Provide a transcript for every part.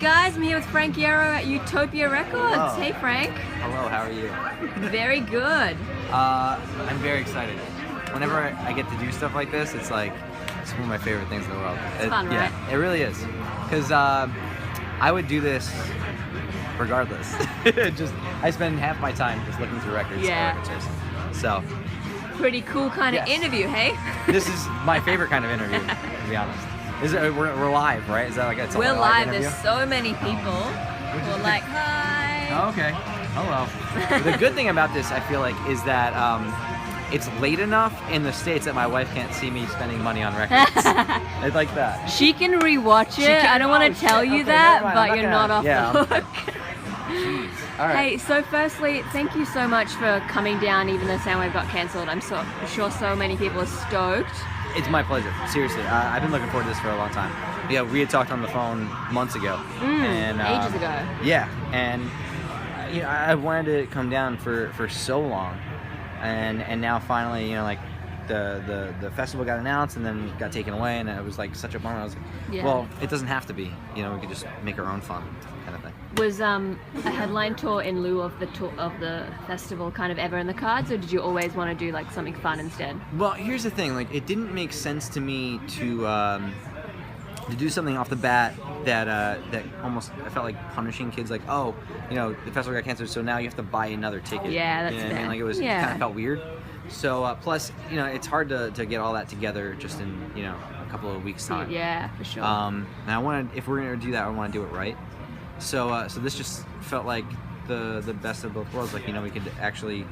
Guys, I'm here with Frank Iero at Utopia Records. Hello. Hey Frank. Hello, how are you? Very good. I'm very excited. Whenever I get to do stuff like this, it's like, it's one of my favorite things in the world. It's fun, yeah, right? It really is. Because I would do this regardless. I spend half my time just looking through records. Yeah. So, Pretty cool kind of Yes. interview, hey? this is my favorite kind of interview, to be honest. We're live, right? Is that like it's a We're live. interview? There's so many people who are like, hi. Oh, okay. Hello. The good thing about this, I feel like, is that it's late enough in the States that my wife can't see me spending money on records. I'd like that. She can rewatch it. can- I don't want oh, to tell shit. you Okay, that, never mind. but I'm you're not not off gonna- the yeah, hook. All right. Hey, so firstly, thank you so much for coming down even though Soundwave got cancelled. I'm sure so many people are stoked. It's my pleasure. Seriously, I've been looking forward to this for a long time. Yeah, we had talked on the phone months ago. And ages ago. Yeah, and you know, I wanted to come down for so long, and now finally, you know, like the festival got announced and then got taken away, and it was like such a bummer. I was like, Yeah. well, it doesn't have to be. You know, we could just make our own fun, kind of thing. Was a headline tour in lieu of the tour of the festival kind of ever in the cards, or did you always want to do like something fun instead? Well, here's the thing. Like, it didn't make sense to me to do something off the bat that almost I felt like punishing kids. Like, oh, you know, the festival got canceled, so now you have to buy another ticket. Yeah, that's you know what I fair. mean? Like, it was Yeah. kind of felt weird. So plus, you know, it's hard to get all that together just in, you know, a couple of weeks time. Yeah, for sure. And I wanted, if we're gonna do that, I want to do it right. So so this just felt like the best of both worlds. Like, you know, we could actually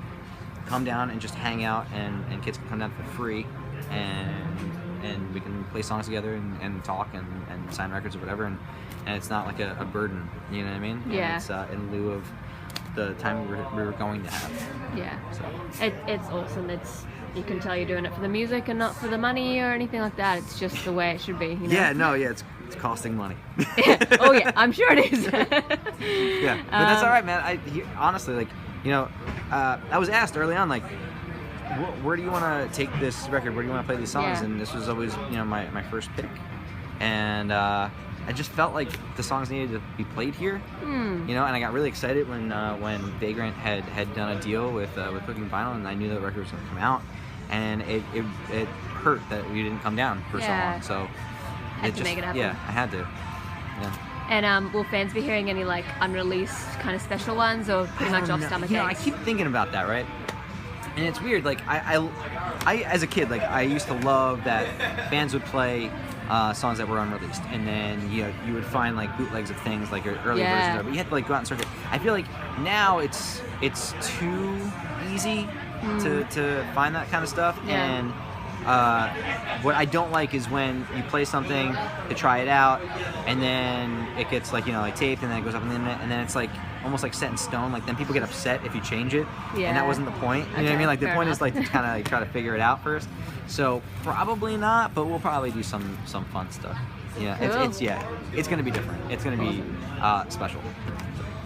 come down and just hang out, and kids can come down for free, and we can play songs together and talk and sign records or whatever, and it's not like a burden. You know what I mean? Yeah. And it's in lieu of the time we were going to have. Yeah. So It's awesome. You can tell you're doing it for the music and not for the money or anything like that. It's just the way it should be. You know? yeah, no, yeah, it's costing money. Oh yeah, I'm sure it is. Yeah, but that's all right, man. Honestly, like, you know, I was asked early on, like, where do you want to take this record? Where do you want to play these songs? Yeah. And this was always, you know, my first pick. And I just felt like the songs needed to be played here. You know, and I got really excited when Vagrant had done a deal with Cooking Vinyl, and I knew the record was going to come out. And it hurt that we didn't come down for Yeah. so long. So Had to make it happen. Yeah, I had to. Yeah. And will fans be hearing any like unreleased kind of special ones, or pretty much off stomach You know, I aches? keep thinking about that, right? And it's weird. Like I as a kid, like I used to love that bands would play songs that were unreleased, and then you would find like bootlegs of things, like early Yeah. versions of it. But you had to like go out and search it. I feel like now it's too easy to find that kind of stuff. Yeah. And what I don't like is when you play something to try it out, and then it gets like, you know, like taped, and then it goes up on the internet, and then it's like almost like set in stone. Like, then people get upset if you change it, Yeah. and that wasn't the point. You know what I Okay, mean? Like, the fair point enough. is like to kind of like try to figure it out first. So probably not, but we'll probably do some fun stuff. Yeah, Cool. it's gonna be different. It's gonna be special.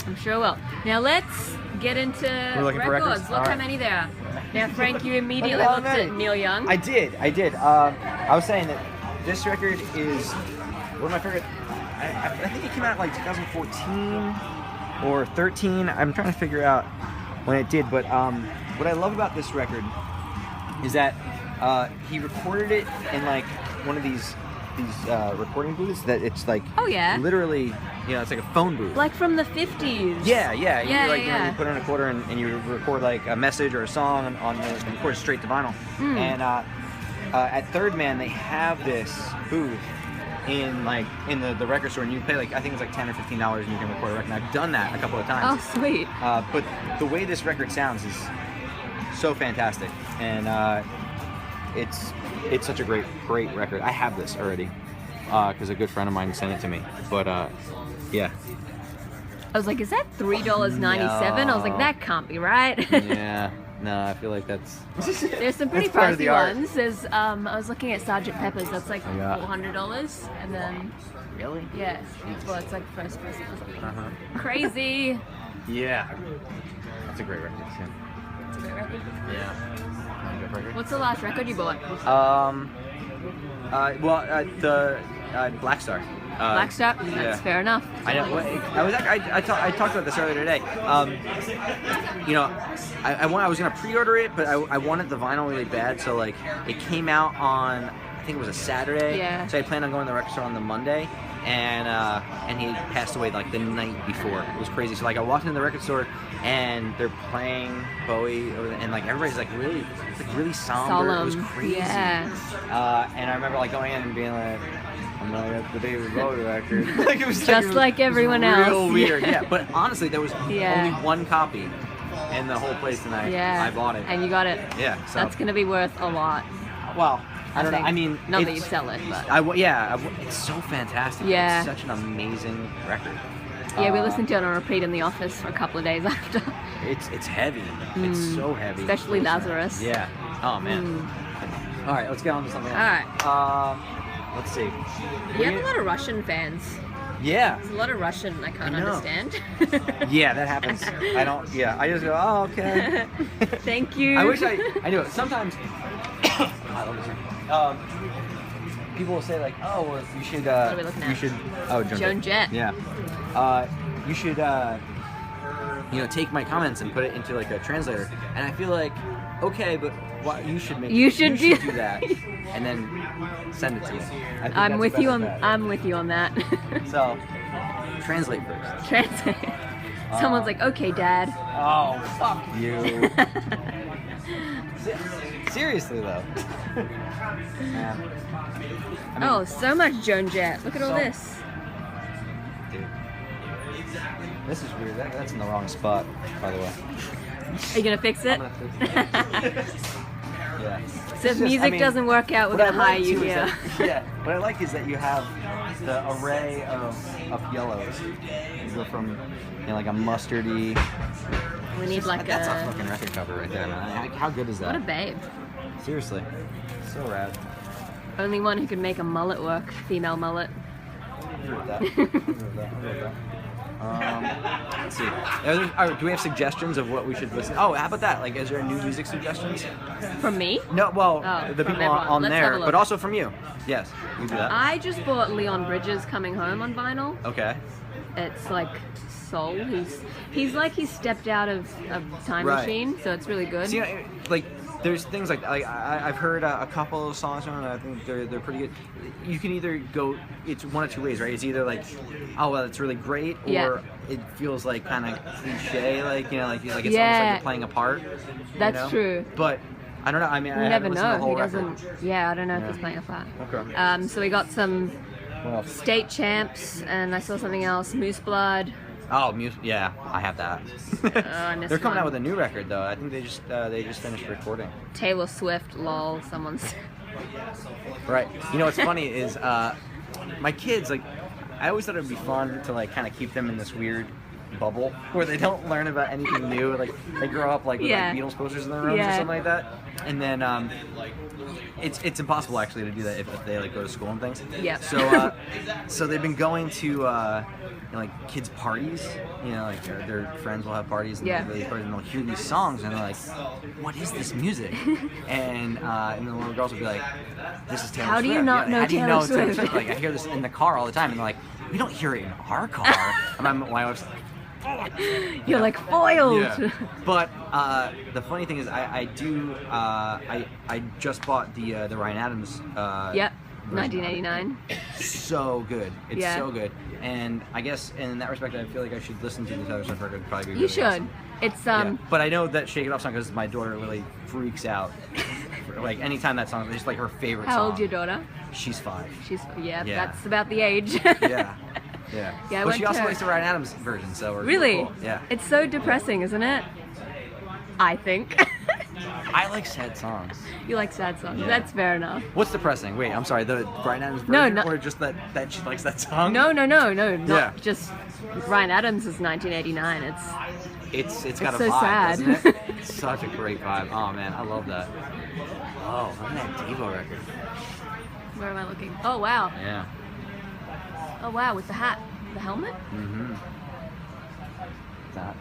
I'm sure will. Now let's get into We're looking for records? Look All how right. many there are. Now, Frank, you immediately Look at looked how at many. Neil Young. I did. I was saying that this record is one of my favorite. I think it came out like 2014 or 13. I'm trying to figure out when it did, but what I love about this record is that he recorded it in like one of these recording booths that it's like, Oh, yeah. literally, you know, it's like a phone booth. Like from the 50s. Yeah. Yeah, You, like, you know, yeah. you put in a quarter and you record like a message or a song on the record straight to vinyl. And at Third Man they have this booth in the record store, and you pay like, I think it's like $10 or $15 and you can record a record. And I've done that a couple of Oh, times. sweet. But the way this record sounds is so fantastic, and it's such a great record. I have this already because a good friend of mine sent it to me. But yeah. I was like, is that $3.97? I was like, that can't be right. Yeah. No, I feel like that's. There's some pretty That's part of the pricey art. ones. There's I was looking at Sgt. Pepper's. That's like Yeah. $400, and then Really? yeah, well, it's like first person or something. Uh-huh. Crazy. Yeah. That's a great record. It's a great record. Yeah. Good record. What's the last record you bought? Well, Black Star. Black Star? That's fair enough. I know. I talked about this earlier today. You know, I was gonna pre-order it, but I wanted the vinyl really bad. So like, it came out on, I think it was a Saturday. Yeah. So I planned on going to the record store on the Monday, and he passed away like the night before. It was crazy. So like, I walked into the record store, and they're playing Bowie, and like everybody's like really, it's like really somber. It was crazy. Yeah. And I remember like going in and being like, I'm gonna get the David Bowie record. Like, it was just like everyone else. Real weird. Yeah. But honestly, there was only one copy in the whole place, and I bought it. And you got it. Yeah. So that's gonna be worth a lot. Well, I don't know. I mean, not that you sell it, but it's so fantastic. Yeah. It's such an amazing record. Yeah, we listened to it on repeat in the office for a couple of days after. It's heavy. It's so heavy. Especially Lazarus. Yeah. Oh man. All right, let's get on to something else. All right. Let's see. You have a lot of Russian fans. Yeah. There's a lot of Russian I can't understand. Yeah, that happens. I don't. Yeah, I just go, oh, okay. Thank you. I wish I knew it. Sometimes. I love this one. People will say like, oh, well, you should. What are we looking at? You should. Oh, Joan Jett. Yeah. You should. Take my comments and put it into like a translator. And I feel like, okay, but you should make. You should do that, and then send it to me. I'm with you on. I'm with you on that. So, translate first. Translate. Someone's like, okay, Dad. Oh, fuck you. Seriously though. Man. I mean, so much Joan Jett. Look at all this. Dude. This is weird. That's in the wrong spot, by the way. Are you gonna fix it? I'm gonna fix it. Yeah. So if music doesn't work out, we're gonna hire you here. What I like is that you have the array of yellows. You go from like a mustardy. We need like that's a fucking record cover right there, man. How good is that? What a babe. Seriously, so rad. Only one who can make a mullet work. Female mullet. Let's see. Do we have suggestions of what we should listen? Oh, how about that? Like, is there new music suggestions? From me? No, well, the people on there, but also from you. Yes, we do that. I just bought Leon Bridges' Coming Home on vinyl. Okay. It's like soul. He's like he stepped out of Time Machine, so it's really good. See, like, there's things like I've heard a couple of songs from him, and I think they're pretty good. You can either go, it's one of two ways, right? It's either like, oh well, it's really great, or it feels like kind of cliche, like it's almost like you're playing a part. That's true. But I don't know. I mean, I never know. He doesn't. Yeah, I don't know if he's playing a part. Okay. So we got some State Champs, and I saw something else, Moose Blood. Oh, yeah, I have that. I missed They're coming out with a new record though. I think they just finished recording. Taylor Swift, lol. Someone's. Right. You know what's funny is my kids, like, I always thought it would be fun to like kind of keep them in this weird bubble where they don't learn about anything new. Like they grow up like with like Beatles posters in their rooms or something like that. And then it's impossible actually to do that if they like go to school and things. Yeah. So they've been going to like kids parties. Like their friends will have parties and they'll hear these songs and they're like, what is this music? and the little girls will be like, this is Taylor Swift. How do you not know Taylor Swift? Like I hear this in the car all the time and they're like, we don't hear it in our car. And my wife's like, you're like foiled. Yeah. But the funny thing is, I just bought the Ryan Adams. Yep, 1989. So good. It's so good. And I guess in that respect, I feel like I should listen to the Taylor Swift record. Probably be really should. Awesome. It's But I know that Shake It Off song because my daughter really freaks out. Like anytime that song, it's just like her favorite song. How old's your daughter? She's 5. That's about the age. Yeah. But she also likes the Ryan Adams version, so we're really cool. Yeah. It's so depressing, isn't it? I think. I like sad songs. You like sad songs. Yeah. That's fair enough. What's depressing? Wait, I'm sorry. The Ryan Adams version, or just that she likes that song? No. Not just Ryan Adams is 1989. It's got a so vibe, sad. Doesn't it? It's such a great vibe. Oh man, I love that. Oh, look at that Devo record. Where am I looking? Oh wow. Yeah. Oh wow, with the hat, the helmet. Mm-hmm. That.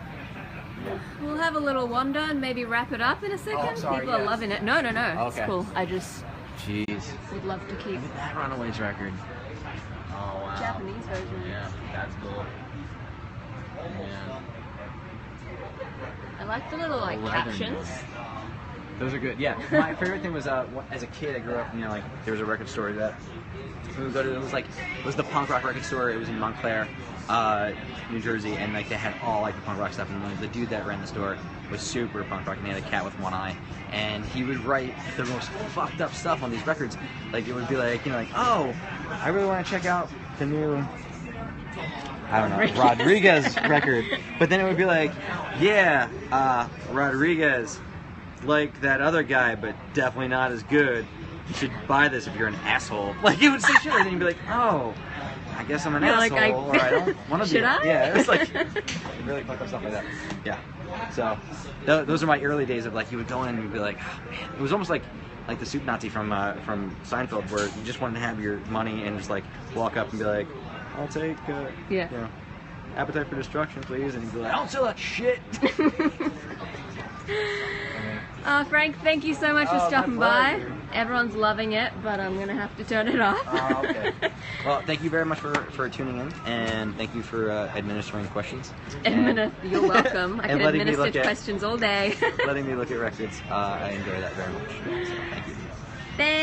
We'll have a little wander and maybe wrap it up in a second. Oh, sorry, People are loving it. No. Okay. It's cool. I just Jeez. would love to keep. Look at that Runaways record. Japanese version. Yeah, that's cool. Yeah. I like the little like 11. captions. Those are good. Yeah, my favorite thing was as a kid, I grew up. You know, like there was a record store that we would go to. It was the punk rock record store. It was in Montclair, New Jersey, and like they had all like the punk rock stuff. And the dude that ran the store was super punk rock, and he had a cat with one eye. And he would write the most fucked up stuff on these records. Like it would be like, you know, like, oh, I really want to check out the new, I don't know, Rodriguez record. But then it would be like, yeah, Rodriguez, like that other guy, but definitely not as good. You should buy this if you're an asshole. Like it would say shit like that, and you'd be like, oh, I guess I'm an asshole, or I don't want to be. Should I? Yeah, it's like really fucked up stuff like that. Yeah. So those are my early days of like you would go in and you'd be like, oh, man. It was almost like the soup Nazi from Seinfeld, where you just wanted to have your money and just like walk up and be like, I'll take you know, Appetite for Destruction, please, and you'd be like, I don't sell that shit. Frank, thank you so much for stopping by. pleasure. Everyone's loving it, but I'm gonna have to turn it off. Okay. Well, thank you very much for tuning in, and thank you for administering questions. You're welcome. I and can letting me administer look at- questions all day. letting me look at records. I enjoy that very much. So, thank you. Thanks.